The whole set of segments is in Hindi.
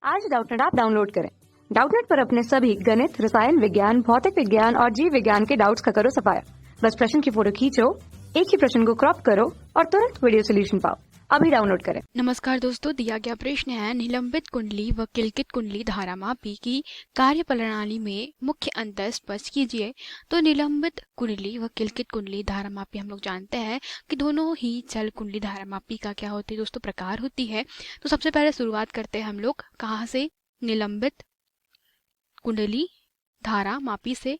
आज डाउटनेट ऐप डाउनलोड करें। डाउटनेट पर अपने सभी गणित, रसायन विज्ञान, भौतिक विज्ञान और जीव विज्ञान के डाउट्स का करो सफाया। बस प्रश्न की फोटो खींचो, एक ही प्रश्न को क्रॉप करो और तुरंत वीडियो सोल्यूशन पाओ। अभी डाउनलोड करें। नमस्कार दोस्तों, दिया गया प्रश्न है निलंबित कुंडली व किलकित कुंडली धारामापी की कार्य प्रणाली में मुख्य अंतर स्पष्ट कीजिए। तो निलंबित कुंडली व किलकित कुंडली धारामापी हम लोग जानते हैं कि दोनों ही चल कुंडली धारामापी का क्या होती है दोस्तों, प्रकार होती है। तो सबसे पहले शुरुआत करते हैं हम लोग कहाँ से, निलंबित कुंडली धारामापी से,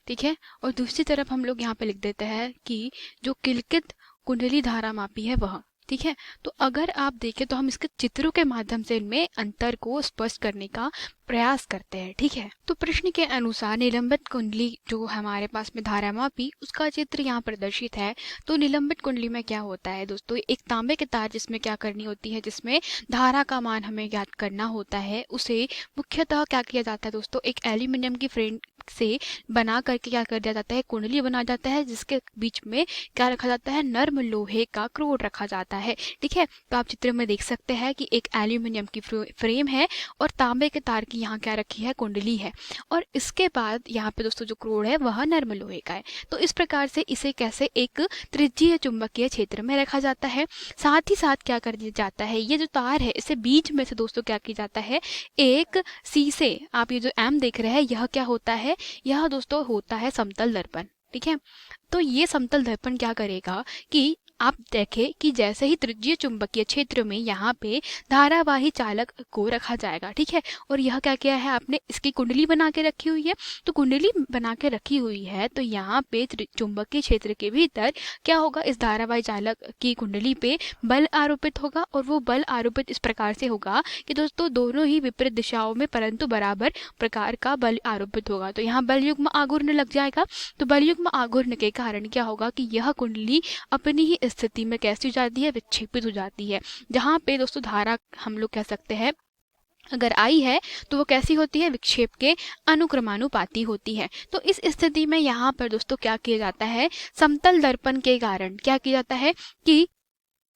ठीक है। और दूसरी तरफ हम लोग यहाँ पे लिख देते हैं कि जो किलकित कुंडली धारामापी है वह, ठीक है। तो अगर आप देखें तो हम इसके चित्रों के माध्यम से इनमें अंतर को स्पष्ट करने का प्रयास करते हैं, ठीक है। तो प्रश्न के अनुसार निलंबित कुंडली जो हमारे पास में धारामापी, उसका चित्र यहाँ प्रदर्शित है। तो निलंबित कुंडली में क्या होता है दोस्तों, एक तांबे के तार जिसमें क्या करनी होती है, जिसमें धारा का मान हमें ज्ञात करना होता है, उसे मुख्यतः क्या किया जाता है दोस्तों, एक एल्यूमिनियम की फ्रेम से बना करके क्या कर दिया जाता है, कुंडली बना जाता है, जिसके बीच में क्या रखा जाता है, नर्म लोहे का क्रोड रखा जाता है, ठीक है। तो आप चित्र में देख सकते हैं कि एक एल्यूमिनियम की फ्रेम है और तांबे के तार की यहाँ क्या रखी है, कुंडली है। और इसके बाद यहाँ पे दोस्तों जो क्रोड है वह नर्म लोहे का है। तो इस प्रकार से इसे कैसे एक त्रिज्यीय चुंबकीय क्षेत्र में रखा जाता है। साथ ही साथ क्या कर दिया जाता है, ये जो तार है इसे बीच में से दोस्तों क्या किया जाता है, एक शीशे, आप ये जो एम देख रहे हैं यह क्या होता है, यह दोस्तों होता है समतल दर्पण, ठीक है। तो ये समतल दर्पण क्या करेगा कि आप देखें कि जैसे ही त्रिज्यीय चुंबकीय क्षेत्र में यहाँ पे धारावाही चालक को रखा जाएगा, ठीक है। और यह क्या किया है आपने, इसकी कुंडली बना के रखी हुई है। तो कुंडली बना के रखी हुई है तो यहाँ पे चुंबकीय क्षेत्र के भीतर क्या होगा, इस धारावाही चालक की कुंडली पे बल आरोपित होगा। और वो बल आरोपित इस प्रकार से होगा कि दोस्तों दोनों ही विपरीत दिशाओं में परंतु बराबर प्रकार का बल आरोपित होगा। तो यहाँ बल युग्म आघूर्ण लग जाएगा। तो बल युग्म आघूर्ण के कारण क्या होगा कि यह कुंडली अपनी ही स्थिति में कैसी हो जाती है, विक्षेपित हो जाती है। जहाँ पे दोस्तों धारा हम लोग कह सकते हैं अगर आई है तो वो कैसी होती है, विक्षेप के अनुक्रमानुपाती होती है। तो इस स्थिति में यहाँ पर दोस्तों क्या किया जाता है, समतल दर्पण के कारण क्या किया जाता है कि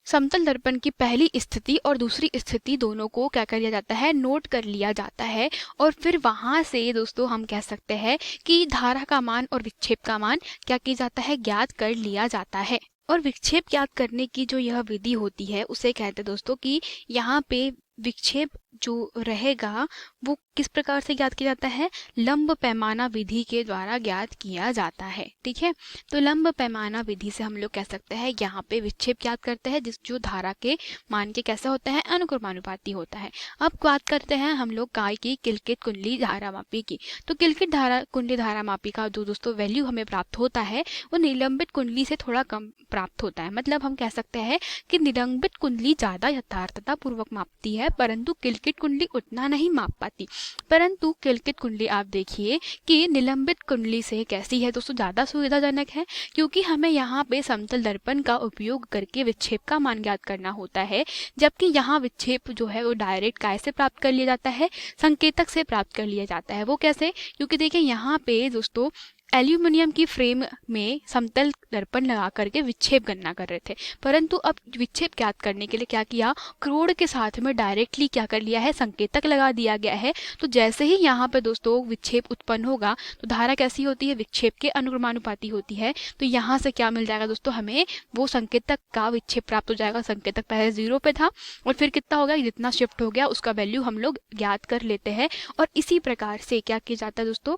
समतल दर्पण की पहली स्थिति और दूसरी स्थिति दोनों को क्या कर लिया जाता है, नोट कर लिया जाता है। और फिर वहां से दोस्तों हम कह सकते हैं कि धारा का मान और विक्षेप का मान क्या किया जाता है, ज्ञात कर लिया जाता है। और विक्षेप ज्ञात करने की जो यह विधि होती है उसे कहते हैं दोस्तों कि यहाँ पे विक्षेप जो रहेगा वो किस प्रकार से ज्ञात किया जाता है, लंब पैमाना विधि के द्वारा ज्ञात किया जाता है, ठीक है। तो लंब पैमाना विधि से हम लोग कह सकते हैं यहाँ पे विक्षेप ज्ञात करते हैं जिस जो धारा के मान के कैसा होता है, अनुक्रमानुपाती होता है। अब बात करते हैं हम लोग काय की किलकित कुंडली धारामापी की। तो किलकित कुंडली धारामापी का जो दोस्तों वैल्यू हमें प्राप्त होता है वो निलंबित कुंडली से थोड़ा कम प्राप्त होता है। मतलब हम कह सकते हैं कि निलंबित कुंडली ज्यादा यथार्थता पूर्वक मापती है, परंतु किलकित कुंडली उतना नहीं माप पाती। परंतु किलकित कुंडली आप देखिए कि निलंबित कुंडली से कैसी है दोस्तों, ज्यादा सुविधाजनक है, क्योंकि हमें यहाँ पे समतल दर्पण का उपयोग करके विक्षेप का मान ज्ञात करना होता है। जबकि यहाँ विक्षेप जो है वो डायरेक्ट काय से प्राप्त कर लिया जाता है, संकेतक से प्राप्त कर लिया जाता है। वो कैसे, क्योंकि देखिए यहाँ पे दोस्तों एल्यूमिनियम की फ्रेम में समतल दर्पण लगा करके विक्षेप गणना कर रहे थे, परंतु अब विक्षेप ज्ञात करने के लिए क्या किया, क्रोड के साथ में डायरेक्टली क्या कर लिया है, संकेतक लगा दिया गया है। तो जैसे ही यहाँ पे दोस्तों विक्षेप उत्पन्न होगा तो धारा कैसी होती है, विक्षेप के अनुक्रमानुपाती होती है। तो यहाँ से क्या मिल जाएगा दोस्तों, हमें वो संकेतक का विक्षेप प्राप्त हो जाएगा। संकेतक पहले 0 पे था और फिर कितना हो गया, जितना शिफ्ट हो गया उसका वैल्यू हम लोग ज्ञात कर लेते हैं। और इसी प्रकार से क्या किया जाता है दोस्तों,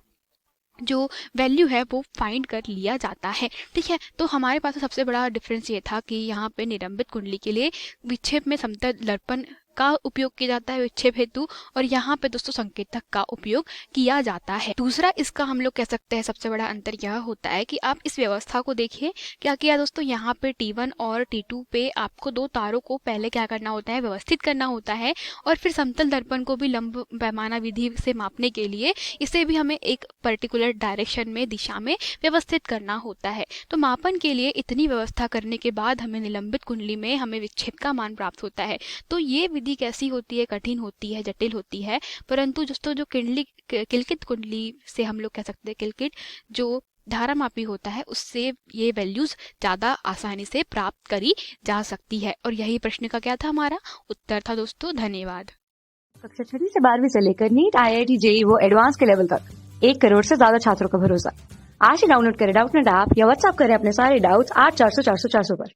जो वैल्यू है वो फाइंड कर लिया जाता है, ठीक है। तो हमारे पास सबसे बड़ा डिफरेंस ये था कि यहाँ पे निलंबित कुंडली के लिए विक्षेप में समतल दर्पण का उपयोग किया जाता है विक्षेप हेतु, और यहाँ पे दोस्तों संकेतक का उपयोग किया जाता है। दूसरा इसका हम लोग कह सकते हैं सबसे बड़ा अंतर यह होता है कि आप इस व्यवस्था को देखिए, क्या किया दोस्तों, यहाँ पे T1 और T2 पे आपको दो तारों को पहले क्या करना होता है, व्यवस्थित करना होता है। और फिर समतल दर्पण को भी लंब पैमाना विधि से मापने के लिए इसे भी हमें एक पर्टिकुलर डायरेक्शन में, दिशा में व्यवस्थित करना होता है। तो मापन के लिए इतनी व्यवस्था करने के बाद हमें निलंबित कुंडली में हमें विक्षेप का मान प्राप्त होता है। तो ये विधि कैसी होती है, कठिन होती है, जटिल होती है, परंतु दोस्तों जो किलकित कुंडली से हम लोग कह सकते हैं, किलकित जो धारामापी होता है उससे ये वैल्यूज ज्यादा आसानी से प्राप्त करी जा सकती है। और यही प्रश्न का क्या था, हमारा उत्तर था दोस्तों। धन्यवाद। कक्षा 6वीं से 12वीं से लेकर नीट, IIT, JEE वो एडवांस के लेवल तक 1 करोड़ से ज्यादा छात्रों का भरोसा। आज ही डाउनलोड करें डाउटनेट ऐप या व्हाट्सएप करें अपने सारे डाउट्स 8400 400 400 पर।